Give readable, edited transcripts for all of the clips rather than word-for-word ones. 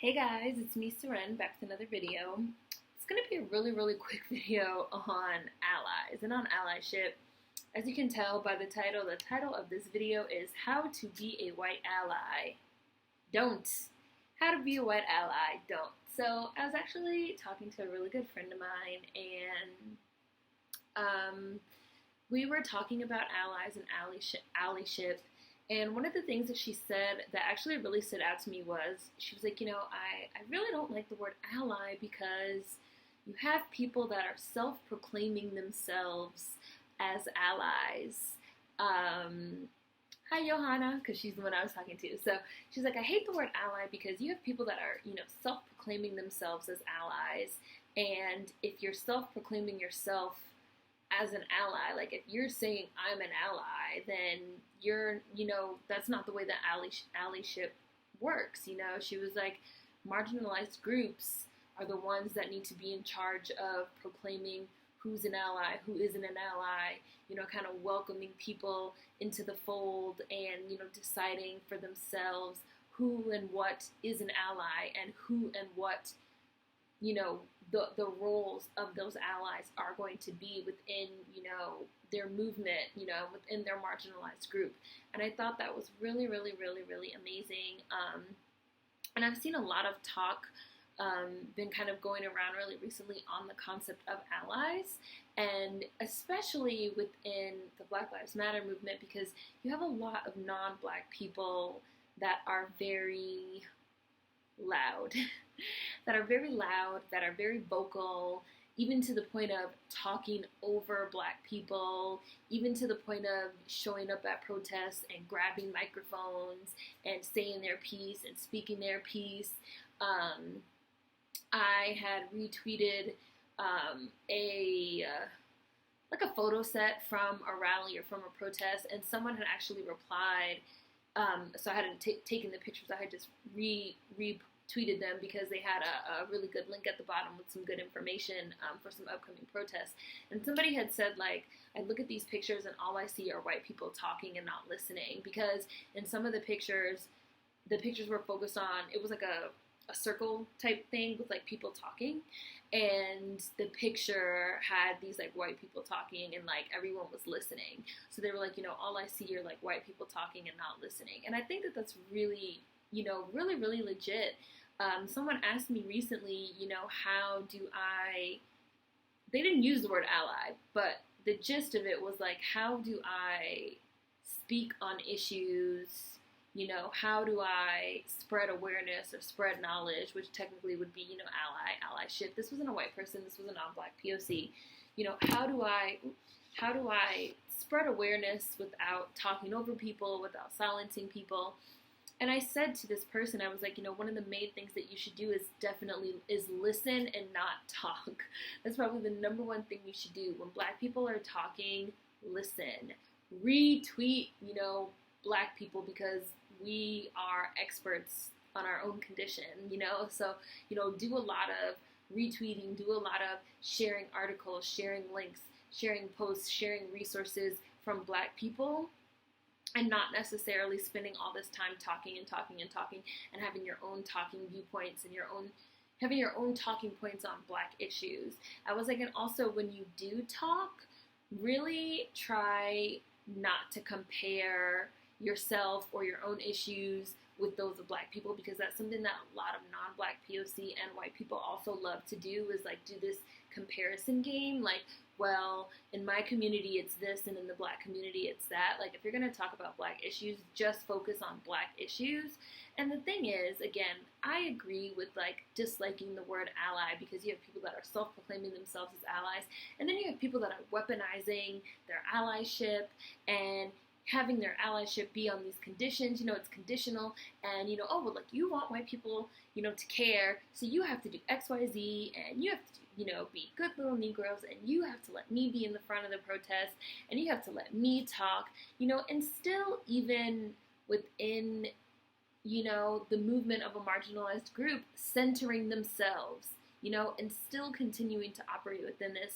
Hey guys, it's me, Seren, back with another video. It's going to be a really quick video on allies and on allyship. As you can tell by the title of this video is How to Be a White Ally. Don't. How to be a white ally, don't. So I was actually talking to a really good friend of mine, and we were talking about allies and allyship. And one of the things that she said that actually really stood out to me was, she was like, I really don't like the word ally because you have people that are self-proclaiming themselves as allies. Hi, Johanna, because she's the one I was talking to. So she's like, I hate the word ally because you have people that are, self-proclaiming themselves as allies. And if you're self-proclaiming yourself as an ally, like if you're saying I'm an ally, then you're, that's not the way that allyship works. She was like, marginalized groups are the ones that need to be in charge of proclaiming who's an ally, who isn't an ally, kind of welcoming people into the fold and, deciding for themselves who and what is an ally and who and what, the roles of those allies are going to be within, their movement, within their marginalized group. And I thought that was really amazing. And I've seen a lot of talk been kind of going around really recently on the concept of allies, and especially within the Black Lives Matter movement, because you have a lot of non-Black people that are very loud, that are very vocal, even to the point of talking over Black people, even to the point of showing up at protests and grabbing microphones and saying their piece and speaking their piece. I had retweeted a photo set from a rally or from a protest, and someone had actually replied. So I hadn't taken the pictures. I had just retweeted them because they had a really good link at the bottom with some good information for some upcoming protests. And somebody had said, like, I look at these pictures and all I see are white people talking and not listening, because in some of the pictures were focused on, it was like a circle type thing with like people talking, and the picture had these like white people talking and like everyone was listening. So they were like, all I see are like white people talking and not listening. And I think that that's really, really legit. Someone asked me recently, how do they didn't use the word ally, but the gist of it was like, how do I speak on issues? How do I spread awareness or spread knowledge, which technically would be, allyship. This wasn't a white person. This was a non-Black POC. How do I spread awareness without talking over people, without silencing people? And I said to this person, I was like, one of the main things that you should do is listen and not talk. That's probably the number one thing you should do. When Black people are talking, listen. Retweet, Black people, because we are experts on our own condition, so, do a lot of retweeting, do a lot of sharing articles, sharing links, sharing posts, sharing resources from Black people, and not necessarily spending all this time talking and having your own talking viewpoints and having your own talking points on Black issues. I was like, and also when you do talk, really try not to compare yourself or your own issues with those of Black people, because that's something that a lot of non-Black POC and white people also love to do, is like do this comparison game, like, well, in my community it's this and in the Black community it's that. Like, if you're going to talk about Black issues, just focus on Black issues. And the thing is, again, I agree with like disliking the word ally, because you have people that are self-proclaiming themselves as allies, and then you have people that are weaponizing their allyship and having their allyship be on these conditions. It's conditional, and oh, well, like, you want white people to care, so you have to do XYZ, and you have to be good little Negroes, and you have to let me be in the front of the protest, and you have to let me talk, and still, even within the movement of a marginalized group, centering themselves, and still continuing to operate within this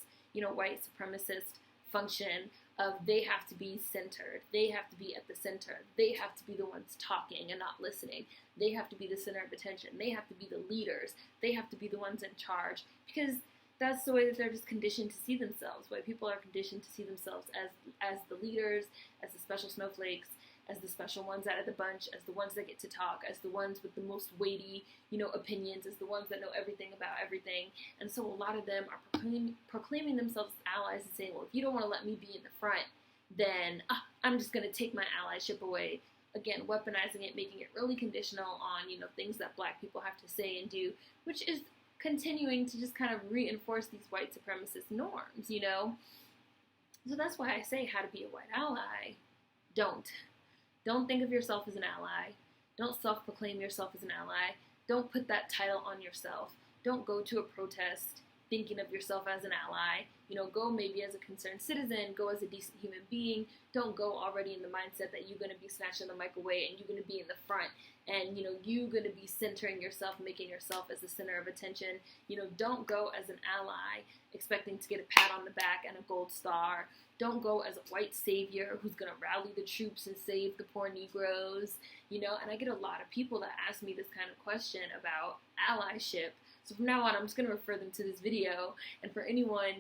white supremacist function of they have to be centered, they have to be at the center, they have to be the ones talking and not listening, they have to be the center of attention, they have to be the leaders, they have to be the ones in charge, because that's the way that they're just conditioned to see themselves. White people are conditioned to see themselves as the leaders, as the special snowflakes, as the special ones out of the bunch, as the ones that get to talk, as the ones with the most weighty, opinions, as the ones that know everything about everything. And so a lot of them are proclaiming themselves as allies and saying, well, if you don't want to let me be in the front, then I'm just going to take my allyship away. Again, weaponizing it, making it really conditional on, things that Black people have to say and do, which is continuing to just kind of reinforce these white supremacist norms, So that's why I say how to be a white ally. Don't think of yourself as an ally. Don't self-proclaim yourself as an ally. Don't put that title on yourself. Don't go to a protest thinking of yourself as an ally. Go maybe as a concerned citizen, go as a decent human being. Don't go already in the mindset that you're going to be snatching the mic away and you're going to be in the front and, you're going to be centering yourself, making yourself as the center of attention. Don't go as an ally expecting to get a pat on the back and a gold star. Don't go as a white savior who's going to rally the troops and save the poor Negroes, and I get a lot of people that ask me this kind of question about allyship. So from now on, I'm just going to refer them to this video, and for anyone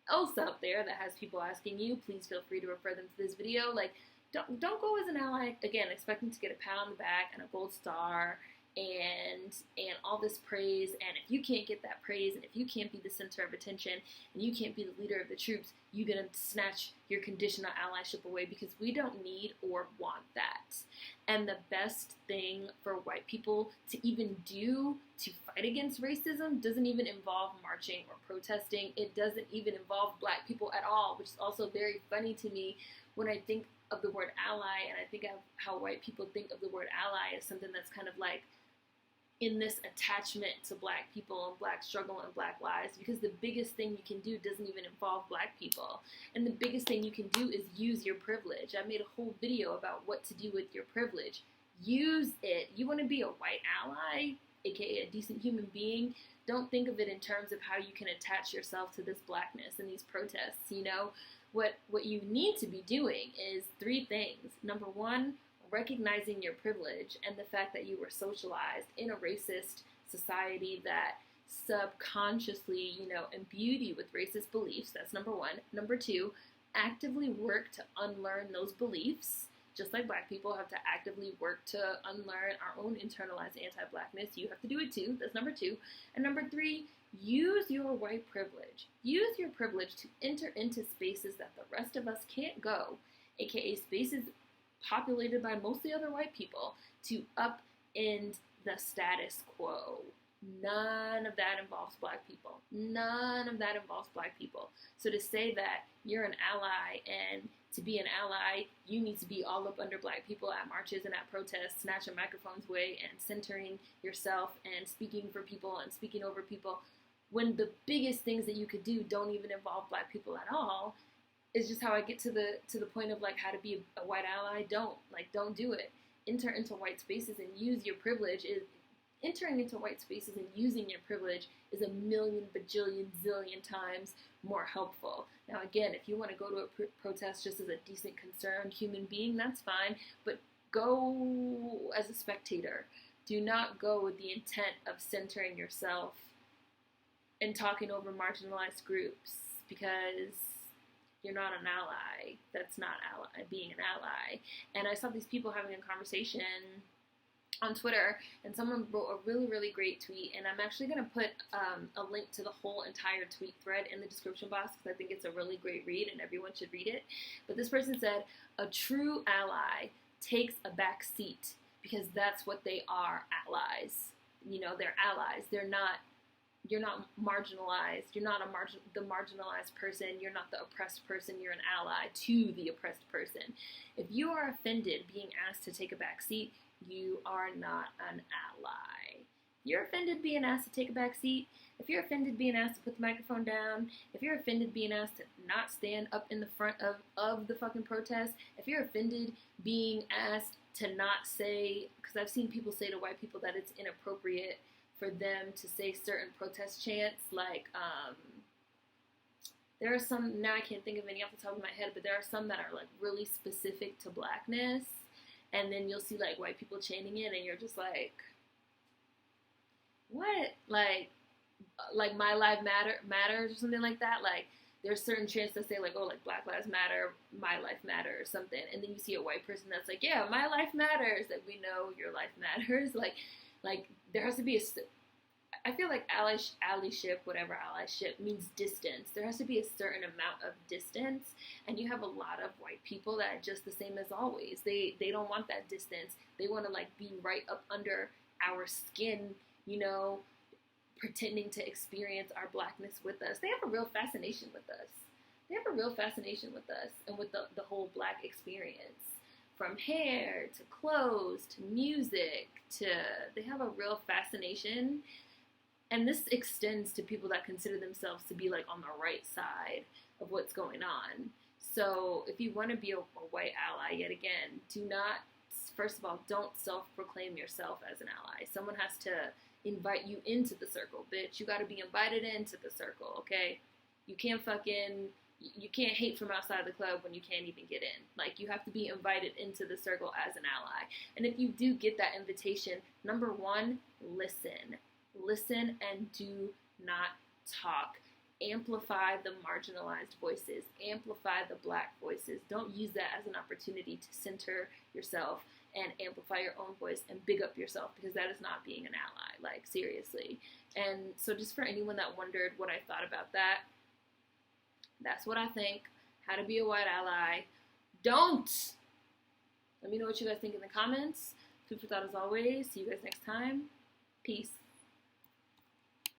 else out there that has people asking you, please feel free to refer them to this video. Like, don't go as an ally, again, expecting to get a pat on the back and a gold star and all this praise, and if you can't get that praise, and if you can't be the center of attention, and you can't be the leader of the troops, you're going to snatch your conditional allyship away, because we don't need or want that. And the best thing for white people to even do to fight against racism doesn't even involve marching or protesting. It doesn't even involve Black people at all, which is also very funny to me when I think of the word ally, and I think of how white people think of the word ally as something that's kind of like in this attachment to Black people and Black struggle and Black lives, because the biggest thing you can do doesn't even involve Black people. And the biggest thing you can do is use your privilege. I made a whole video about what to do with your privilege. Use it. You want to be a white ally, aka a decent human being? Don't think of it in terms of how you can attach yourself to this Blackness and these protests, What you need to be doing is 3 things. Number 1, recognizing your privilege and the fact that you were socialized in a racist society that subconsciously, imbued you with racist beliefs. That's number 1. Number 2, actively work to unlearn those beliefs. Just like Black people have to actively work to unlearn our own internalized anti-Blackness, you have to do it too. That's number 2. And number 3, use your white privilege. Use your privilege to enter into spaces that the rest of us can't go, aka spaces populated by mostly other white people, to upend the status quo. None of that involves Black people. None of that involves Black people. So to say that you're an ally, and to be an ally, you need to be all up under Black people at marches and at protests, snatching microphones away and centering yourself and speaking for people and speaking over people, when the biggest things that you could do don't even involve Black people at all, is just how I get to the point of like how to be a white ally. Don't do it. Enter into white spaces and use your privilege. Entering into white spaces and using your privilege is a million bajillion zillion times more helpful. Now again, if you want to go to a protest just as a decent concerned human being, that's fine, but go as a spectator. Do not go with the intent of centering yourself and talking over marginalized groups, because you're not an ally. That's not being an ally. And I saw these people having a conversation on Twitter, and someone wrote a really, really great tweet, and I'm actually going to put a link to the whole entire tweet thread in the description box, because I think it's a really great read and everyone should read it. But this person said, a true ally takes a back seat, because that's what they are, allies. They're allies. You're not marginalized. You're not the marginalized person. You're not the oppressed person. You're an ally to the oppressed person. If you are offended being asked to take a back seat, you are not an ally. If you're offended being asked to take a back seat, if you're offended being asked to put the microphone down, if you're offended being asked to not stand up in the front of the fucking protest, if you're offended being asked to not say, because I've seen people say to white people that it's inappropriate for them to say certain protest chants, like there are some, now I can't think of any off the top of my head, but there are some that are like really specific to Blackness, and then you'll see like white people chanting it, and you're just like, what? Like my life matters or something like that. Like there's certain chants that say like, oh, like Black Lives Matter, my life matters or something, and then you see a white person that's like, yeah, my life matters. That we know your life matters. Like there has to be I feel like allyship, whatever allyship means distance. There has to be a certain amount of distance, and you have a lot of white people that are just the same as always. They don't want that distance. They want to like be right up under our skin, you know, pretending to experience our Blackness with us. They have a real fascination with us. They have a real fascination with us and with the whole Black experience. From hair to clothes to music to, they have a real fascination. And this extends to people that consider themselves to be like on the right side of what's going on. So if you want to be a white ally, yet again, do not, first of all, don't self-proclaim yourself as an ally. Someone has to invite you into the circle, bitch. You got to be invited into the circle, okay? You can't hate from outside the club when you can't even get in. Like, you have to be invited into the circle as an ally. And if you do get that invitation, number one, listen. Listen and do not talk. Amplify the marginalized voices. Amplify the Black voices. Don't use that as an opportunity to center yourself and amplify your own voice and big up yourself, because that is not being an ally. Like, seriously. And so just for anyone that wondered what I thought about that, that's what I think. How to be a white ally. Don't! Let me know what you guys think in the comments. Food for thought as always. See you guys next time. Peace.